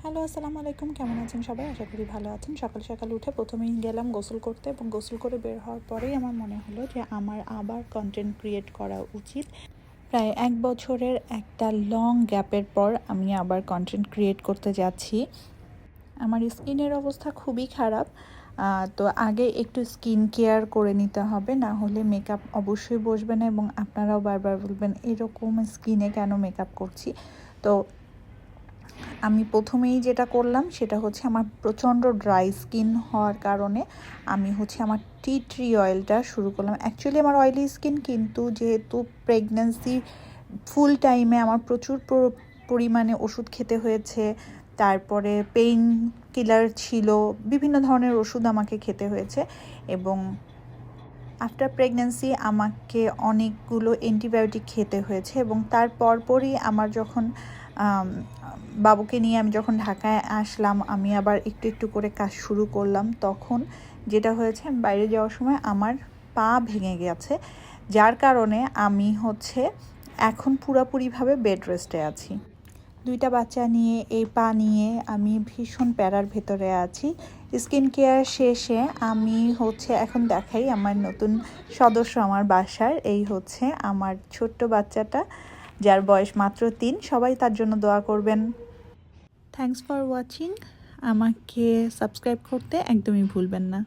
Hello, আসসালামু আলাইকুম। কেমন আছেন সবাই? আশা করি ভালো আছেন। সকাল সকাল উঠে প্রথমেই গেলাম গোসল করতে এবং গোসল করে বের হওয়ার পরেই আমার মনে হলো যে আমার আবার কন্টেন্ট ক্রিয়েট করা উচিত। প্রায় ১ বছরের একটা লং গ্যাপের পর আমি আবার কন্টেন্ট ক্রিয়েট করতে যাচ্ছি। আমার স্কিনের অবস্থা খুবই খারাপ। তো আগে একটু স্কিন কেয়ার করে নিতে হবে, না হলে মেকআপ অবশ্যই বসবে না এবং আপনারাও বারবার বলবেন এরকম স্কিনে কেন মেকআপ করছি। তো আমি প্রথমেই যেটা করলাম সেটা হচ্ছে আমার প্রচণ্ড ড্রাই স্কিন হওয়ার কারণে আমি হচ্ছে আমার টি ট্রি অয়েলটা শুরু করলাম। অ্যাকচুয়ালি আমার অয়েলি স্কিন, কিন্তু যেহেতু প্রেগন্যান্সি ফুল টাইমে আমার প্রচুর পরিমাণে ওষুধ খেতে হয়েছে, তারপরে পেইন কিলার ছিল, বিভিন্ন ধরনের ওষুধ আমাকে খেতে হয়েছে এবং আফটার প্রেগন্যান্সি আমাকে অনেকগুলো অ্যান্টিবায়োটিক খেতে হয়েছে এবং তার পরপরই আমার যখন বাবুকে নিয়ে আমি যখন ঢাকায় আসলাম, আমি আবার একটু একটু করে কাজ শুরু করলাম। তখন যেটা হয়েছে, বাইরে যাওয়ার সময় আমার পা ভেঙে গেছে, যার কারণে আমি হচ্ছে এখন পুরোপুরিভাবে বেড রেস্টে আছি। 2টা বাচ্চা নিয়ে এই পা নিয়ে আমি ভীষণ প্যারার ভেতরে আছি। স্কিন কেয়ার শেষে আমি হচ্ছে এখন দেখাই আমার নতুন সদস্য আমার বাসার। এই হচ্ছে আমার ছোট্ট বাচ্চাটা, যার বয়স মাত্র 3। সবাই তার জন্য দোয়া করবেন। Thanks for watching. আমাকে সাবস্ক্রাইব করতে একদমই ভুলবেন না।